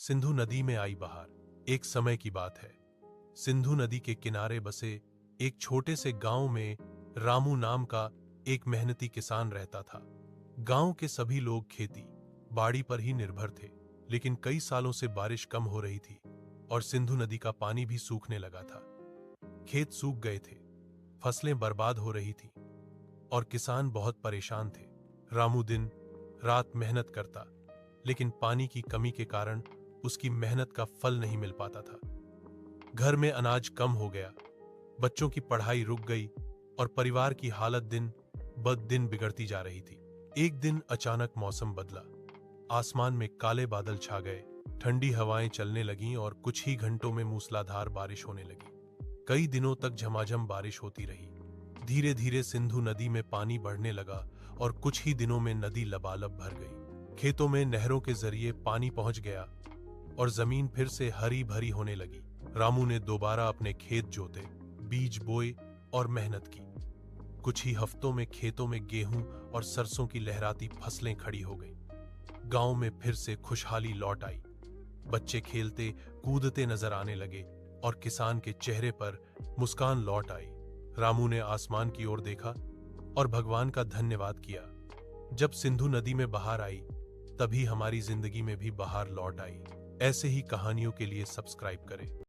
सिंधु नदी में आई बहार। एक समय की बात है। सिंधु नदी के किनारे बसे एक छोटे से गांव में रामू नाम का एक मेहनती किसान रहता था। गांव के सभी लोग खेती बाड़ी पर ही निर्भर थे, लेकिन कई सालों से बारिश कम हो रही थी और सिंधु नदी का पानी भी सूखने लगा था। खेत सूख गए थे, फसलें बर्बाद हो रही थी और किसान बहुत परेशान थे। रामू दिन रात मेहनत करता, लेकिन पानी की कमी के कारण उसकी मेहनत का फल नहीं मिल पाता था। घर में अनाज कम हो गया, बच्चों की पढ़ाई रुक गई और परिवार की हालत दिन ब दिन बिगड़ती जा रही थी। एक दिन अचानक मौसम बदला, आसमान में काले बादल छा गए, ठंडी हवाएं चलने लगीं और कुछ ही घंटों में मूसलाधार बारिश होने लगी। कई दिनों तक झमाझम बारिश होती रही। धीरे धीरे सिंधु नदी में पानी बढ़ने लगा और कुछ ही दिनों में नदी लबालब भर गई। खेतों में नहरों के जरिए पानी पहुंच गया और जमीन फिर से हरी भरी होने लगी। रामू ने दोबारा अपने खेत जोते, बीज बोए और मेहनत की। कुछ ही हफ्तों में खेतों में गेहूं और सरसों की लहराती फसलें खड़ी हो गईं। गांव में फिर से खुशहाली लौट आई। बच्चे खेलते कूदते नजर आने लगे और किसान के चेहरे पर मुस्कान लौट आई। रामू ने आसमान की ओर देखा और भगवान का धन्यवाद किया। जब सिंधु नदी में बहार आई, तभी हमारी जिंदगी में भी बहार लौट आई। ऐसे ही कहानियों के लिए सब्सक्राइब करें।